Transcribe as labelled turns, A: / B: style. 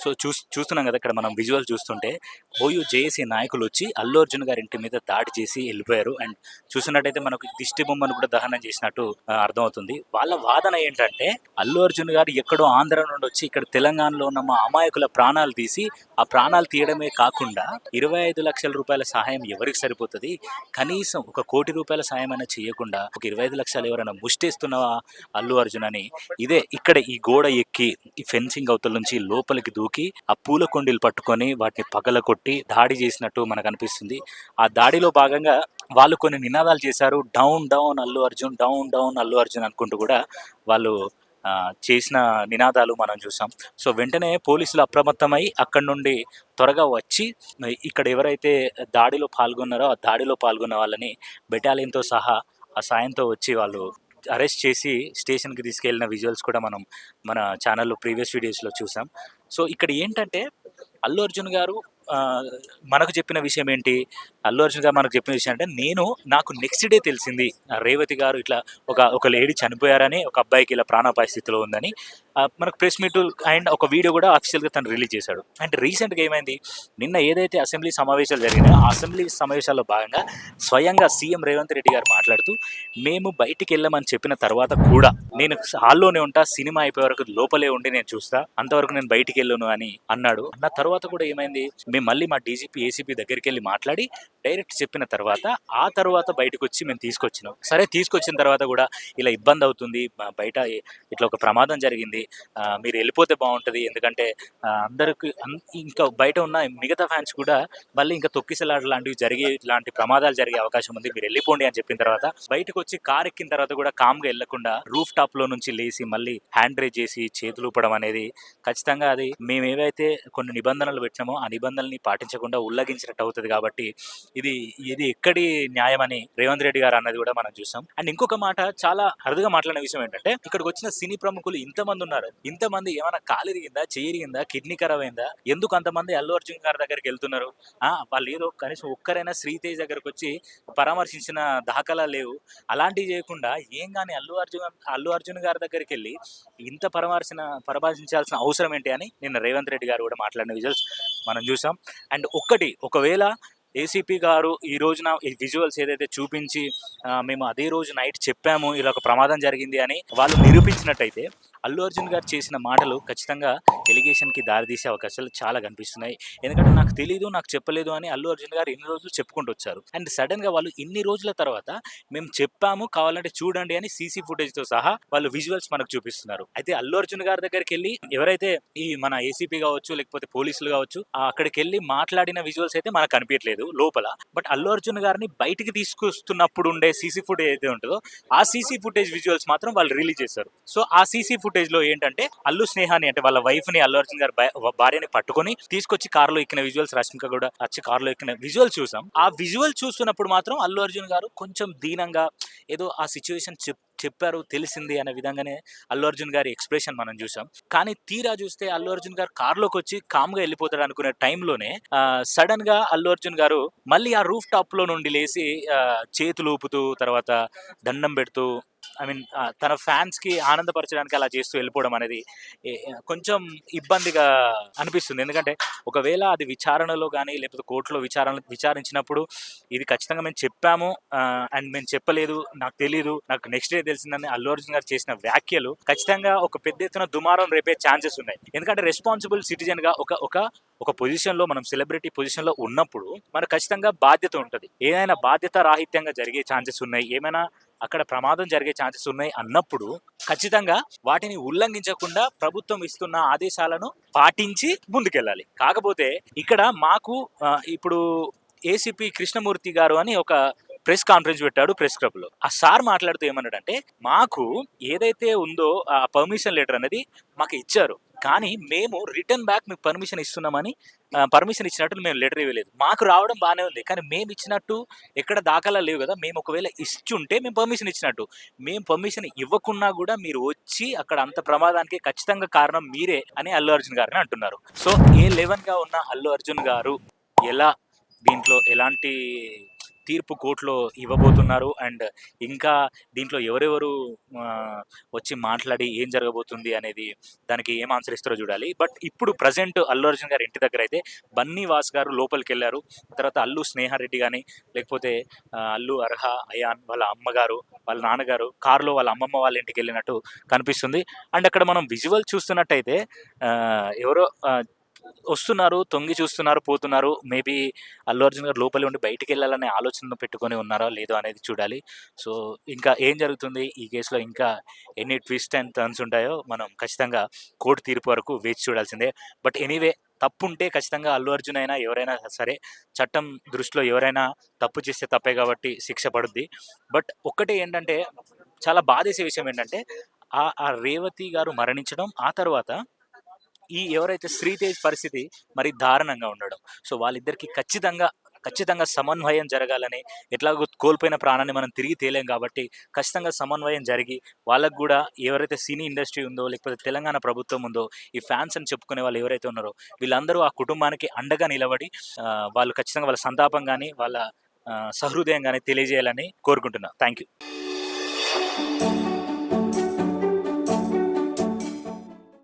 A: So చూస్తున్నాం కదా ఇక్కడ మనం విజువల్ చూస్తుంటే ఓయూ జేఏసీ నాయకులు వచ్చి అల్లు అర్జున్ గారి ఇంటి మీద దాడి చేసి వెళ్ళిపోయారు. అండ్ చూసినట్టయితే మనకు దిష్టి బొమ్మను కూడా దహనం చేసినట్టు అర్థమవుతుంది. వాళ్ళ వాదన ఏంటంటే అల్లు అర్జున్ గారు ఎక్కడో ఆంధ్ర నుండి వచ్చి ఇక్కడ తెలంగాణలో ఉన్న మా అమాయకుల ప్రాణాలు తీసి ఆ ప్రాణాలు తీయడమే కాకుండా 25 లక్షల రూపాయల సహాయం ఎవరికి సరిపోతుంది, కనీసం 1 కోటి రూపాయల సాయం అయినా చేయకుండా ఒక 25 లక్షలు ఎవరైనా ముష్టేస్తున్నావా అల్లు అర్జున్ అని ఇదే ఇక్కడ ఈ గోడ ఎక్కి ఈ ఫెన్సింగ్ అవతల నుంచి లోపలికి దూకి ఆ పూల కొండీలు పట్టుకొని వాటిని పగలకొట్టి దాడి చేసినట్టు మనకు అనిపిస్తుంది. ఆ దాడిలో భాగంగా వాళ్ళు కొన్ని నినాదాలు చేశారు, down down Allu Arjun, down down Allu Arjun అనుకుంటూ కూడా వాళ్ళు చేసిన నినాదాలు మనం చూసాం. సో వెంటనే పోలీసులు అప్రమత్తమై అక్కడి నుండి త్వరగా వచ్చి ఇక్కడ ఎవరైతే దాడిలో పాల్గొన్నారో ఆ దాడిలో పాల్గొన్న వాళ్ళని బెటాలియన్తో సహా ఆ సాయంతో వచ్చి వాళ్ళు అరెస్ట్ చేసి స్టేషన్కి తీసుకెళ్లిన విజువల్స్ కూడా మనం మన ఛానల్లో ప్రీవియస్ వీడియోస్లో చూసాం. సో ఇక్కడ ఏంటంటే అల్లు అర్జున్ గారు మనకు చెప్పిన విషయం ఏంటి, అల్లు అర్జున్ గారు మనకు చెప్పిన విషయం అంటే నాకు నెక్స్ట్ డే తెలిసింది రేవతి గారు ఇట్లా ఒక లేడీ చనిపోయారని, ఒక అబ్బాయికి ఇలా ప్రాణాపాయ స్థితిలో ఉందని మనకు ప్రెస్ మీట్ అండ్ ఒక వీడియో కూడా అఫీషియల్గా తను రిలీజ్ చేశాడు. అండ్ రీసెంట్గా ఏమైంది, నిన్న ఏదైతే అసెంబ్లీ సమావేశాలు జరిగినాయో ఆ అసెంబ్లీ సమావేశాల్లో భాగంగా స్వయంగా సీఎం రేవంత్ రెడ్డి గారు మాట్లాడుతూ మేము బయటికి వెళ్ళమని చెప్పిన తర్వాత కూడా నేను హాల్లోనే ఉంటా, సినిమా అయిపోయే వరకు లోపలే ఉండి నేను చూస్తా, అంతవరకు నేను బయటికి వెళ్ళను అని అన్నాడు. అన్న తర్వాత కూడా ఏమైంది, మేము మళ్ళీ మా డీజీపీ ఏసీపీ దగ్గరికి వెళ్ళి మాట్లాడి డైరెక్ట్ చెప్పిన తర్వాత ఆ తర్వాత బయటకు వచ్చి మేము తీసుకొచ్చినాం. సరే తీసుకొచ్చిన తర్వాత కూడా ఇలా ఇబ్బంది అవుతుంది, బయట ఇట్లా ఒక ప్రమాదం జరిగింది, మీరు వెళ్ళిపోతే బాగుంటుంది, ఎందుకంటే అందరికి ఇంకా బయట ఉన్న మిగతా ఫ్యాన్స్ కూడా మళ్ళీ ఇంకా తొక్కిసలాట లాంటివి ఇలాంటి ప్రమాదాలు జరిగే అవకాశం ఉంది, మీరు వెళ్ళిపోండి అని చెప్పిన తర్వాత బయటకు వచ్చి కార్ ఎక్కిన తర్వాత కూడా కామ్గా వెళ్లకుండా రూఫ్ టాప్ లో నుంచి లేచి మళ్ళీ హ్యాండ్ రేజ్ చేసి చేతులు ఊపడం అనేది ఖచ్చితంగా అది మేము ఏవైతే కొన్ని నిబంధనలు పెట్టినామో ఆ నిబంధనల్ని పాటించకుండా ఉల్లంఘించినట్టు అవుతుంది. కాబట్టి ఇది ఎక్కడి న్యాయం అని రేవంత్ రెడ్డి గారు అన్నది కూడా మనం చూసాం. అండ్ ఇంకొక మాట చాలా అరుదుగా మాట్లాడిన విషయం ఏంటంటే ఇక్కడికి వచ్చిన సినీ ప్రముఖులు ఇంతమంది ఉన్నారు, ఇంతమంది ఏమైనా కాలిరిగిందా, చేరిగిందా, కిడ్నీ ఖరాబ్ అయిందా, ఎందుకు అంతమంది అల్లు అర్జున్ గారి దగ్గరికి వెళ్తున్నారు, వాళ్ళు ఏదో కనీసం ఒక్కరైనా శ్రీతేజ్ దగ్గరకు వచ్చి పరామర్శించిన దాఖలా లేవు. అలాంటివి చేయకుండా ఏం కానీ అల్లు అర్జున్ గారి దగ్గరికి వెళ్ళి ఇంత పరామర్శించాల్సిన అవసరం ఏంటి అని నిన్న రేవంత్ రెడ్డి గారు కూడా మాట్లాడిన విజువల్స్ మనం చూసాం. అండ్ ఒకవేళ ఏసీపీ గారు ఈ రోజున ఈ విజువల్స్ ఏదైతే చూపించి మేము అదే రోజు నైట్ చెప్పాము ఇలా ఒక ప్రమాదం జరిగింది అని వాళ్ళు నిరూపించినట్టయితే అల్లు అర్జున్ గారు చేసిన మాటలు ఖచ్చితంగా ఎలిగేషన్కి దారితీసే అవకాశాలు చాలా కనిపిస్తున్నాయి. ఎందుకంటే నాకు తెలీదు, నాకు చెప్పలేదు అని అల్లు అర్జున్ గారు ఇన్ని రోజులు చెప్పుకుంటూ వచ్చారు. అండ్ సడన్గా వాళ్ళు ఇన్ని రోజుల తర్వాత మేము చెప్పాము కావాలంటే చూడండి అని సీసీ ఫుటేజ్తో సహా వాళ్ళు విజువల్స్ మనకు చూపిస్తున్నారు. అయితే అల్లు అర్జున్ గారి దగ్గరికి వెళ్ళి ఎవరైతే ఈ మన ఏసీపీ కావచ్చు లేకపోతే పోలీసులు కావచ్చు అక్కడికి వెళ్ళి మాట్లాడిన విజువల్స్ అయితే మనకు కనిపించట్లేదు లోపల. బట్ అల్లు అర్జున్ గారిని బయటికి తీసుకొస్తున్నప్పుడు ఉండే సీసీ ఫుటేజ్ అయితే ఉంటుందో ఆ సీసీ ఫుటేజ్ విజువల్స్ మాత్రం వాళ్ళు రిలీజ్ చేశారు. సో ఆ సీసీ ఫుటేజ్ లో ఏంటంటే అల్లు స్నేహాని అంటే వాళ్ళ వైఫ్ ని అల్లు అర్జున్ గారి భార్యని పట్టుకొని తీసుకొచ్చి కారులో ఎక్కిన విజువల్స్, రష్మిక కూడా వచ్చి కారులో ఎక్కిన విజువల్ చూసాం. ఆ విజువల్ చూస్తున్నప్పుడు మాత్రం అల్లు అర్జున్ గారు కొంచెం దీనంగా ఏదో ఆ సిచ్యువేషన్ చెప్పారు తెలిసింది అనే విధంగానే అల్లు అర్జున్ గారి ఎక్స్ప్రెషన్ మనం చూసాం. కానీ తీరా చూస్తే అల్లు అర్జున్ గారు కార్లోకి వచ్చి కామ్గా వెళ్ళిపోతాడు అనుకునే టైంలోనే సడన్ గా అల్లు అర్జున్ గారు మళ్ళీ ఆ రూఫ్ టాప్ లో నుండి లేచి చేతులు ఊపుతూ తర్వాత దండం పెడుతూ తన ఫ్యాన్స్ కి ఆనందపరచడానికి అలా చేస్తూ వెళ్ళిపోవడం అనేది కొంచెం ఇబ్బందిగా అనిపిస్తుంది. ఎందుకంటే ఒకవేళ అది విచారణలో కానీ లేకపోతే కోర్టులో విచారించినప్పుడు ఇది ఖచ్చితంగా మేము చెప్పాము అండ్ మేము చెప్పలేదు, నాకు తెలీదు, నాకు నెక్స్ట్ డే తెలిసిందని అల్లు అర్జున్ గారు చేసిన వ్యాఖ్యలు ఖచ్చితంగా ఒక పెద్ద ఎత్తున దుమారం రేపే ఛాన్సెస్ ఉన్నాయి. ఎందుకంటే రెస్పాన్సిబుల్ సిటిజన్ గా ఒక పొజిషన్ లో మనం సెలబ్రిటీ పొజిషన్ లో ఉన్నప్పుడు మనకు ఖచ్చితంగా బాధ్యత ఉంటుంది. ఏదైనా బాధ్యత రాహిత్యంగా జరిగే ఛాన్సెస్ ఉన్నాయి, ఏమైనా అక్కడ ప్రమాదం జరిగే ఛాన్సెస్ ఉన్నాయి అన్నప్పుడు ఖచ్చితంగా వాటిని ఉల్లంఘించకుండా ప్రభుత్వం ఇస్తున్న ఆదేశాలను పాటించి ముందుకెళ్ళాలి. కాకపోతే ఇక్కడ మాకు ఇప్పుడు ఏసీపీ కృష్ణమూర్తి గారు అని ఒక ప్రెస్ కాన్ఫరెన్స్ పెట్టాడు ప్రెస్ క్లబ్ లో. ఆ సార్ మాట్లాడుతూ ఏమన్నాడంటే మాకు ఏదైతే ఉందో ఆ పర్మిషన్ లెటర్ అనేది మాకు ఇచ్చారు, కానీ మేము రిటర్న్ బ్యాక్ మీకు పర్మిషన్ ఇస్తున్నామని పర్మిషన్ ఇచ్చినట్టు మేము లెటర్ ఇవ్వలేదు. మాకు రావడం బాగానే ఉంది, కానీ మేము ఇచ్చినట్టు ఎక్కడ దాఖలా లేవు కదా, మేము ఒకవేళ ఇచ్చుంటే మేము పర్మిషన్ ఇచ్చినట్టు, మేము పర్మిషన్ ఇవ్వకున్నా కూడా మీరు వచ్చి అక్కడ అంత ప్రమాదానికి ఖచ్చితంగా కారణం మీరే అని అల్లు అర్జున్ గారిని అంటున్నారు. సో A11 గా ఉన్న అల్లు అర్జున్ గారు ఎలా దీంట్లో ఎలాంటి తీర్పు కోర్టులో ఇవ్వబోతున్నారు. అండ్ ఇంకా దీంట్లో ఎవరెవరు వచ్చి మాట్లాడి ఏం జరగబోతుంది అనేది దానికి ఏం ఆన్సర్ ఇస్తారో చూడాలి. బట్ ఇప్పుడు ప్రజెంట్ అల్లు అర్జున్ గారి ఇంటి దగ్గర అయితే బన్నీ వాస్ గారు లోపలికి వెళ్ళారు. తర్వాత అల్లు స్నేహారెడ్డి కానీ లేకపోతే అల్లు అర్హ అయాన్ వాళ్ళ అమ్మగారు వాళ్ళ నాన్నగారు కారులో వాళ్ళ అమ్మమ్మ వాళ్ళ ఇంటికి వెళ్ళినట్టు కనిపిస్తుంది. అండ్ అక్కడ మనం విజువల్ చూస్తున్నట్టయితే ఎవరో వస్తున్నారు, తొంగి చూస్తున్నారు, పోతున్నారు. మేబీ అల్లు అర్జున్ గారు లోపలి ఉండి బయటికి వెళ్ళాలనే ఆలోచన పెట్టుకొని ఉన్నారో లేదో అనేది చూడాలి. సో ఇంకా ఏం జరుగుతుంది ఈ కేసులో, ఇంకా ఎన్ని ట్విస్ట్ అండ్ టర్న్స్ ఉంటాయో మనం ఖచ్చితంగా కోర్టు తీర్పు వరకు వేచి చూడాల్సిందే. బట్ ఎనీవే తప్పుంటే ఖచ్చితంగా అల్లు అర్జున్ అయినా ఎవరైనా సరే చట్టం దృష్టిలో ఎవరైనా తప్పు చేస్తే తప్పే కాబట్టి శిక్ష పడుద్ది. బట్ ఒక్కటే ఏంటంటే చాలా బాధేసే విషయం ఏంటంటే ఆ రేవతి గారు మరణించడం, ఆ తర్వాత ఈ ఎవరైతే శ్రీతేజ్ పరిస్థితి మరి దారుణంగా ఉండడం. సో వాళ్ళిద్దరికీ ఖచ్చితంగా సమన్వయం జరగాలని, ఎట్లాగో కోల్పోయిన ప్రాణాన్ని మనం తిరిగి తేలేం కాబట్టి ఖచ్చితంగా సమన్వయం జరిగి వాళ్ళకు కూడా ఎవరైతే సినీ ఇండస్ట్రీ ఉందో లేకపోతే తెలంగాణ ప్రభుత్వం ఉందో, ఈ ఫ్యాన్స్ అని చెప్పుకునే వాళ్ళు ఎవరైతే ఉన్నారో వీళ్ళందరూ ఆ కుటుంబానికి అండగా నిలబడి వాళ్ళు ఖచ్చితంగా వాళ్ళ సంతాపం కానీ వాళ్ళ సహృదయం కానీ తెలియజేయాలని కోరుకుంటున్నా. Thank you.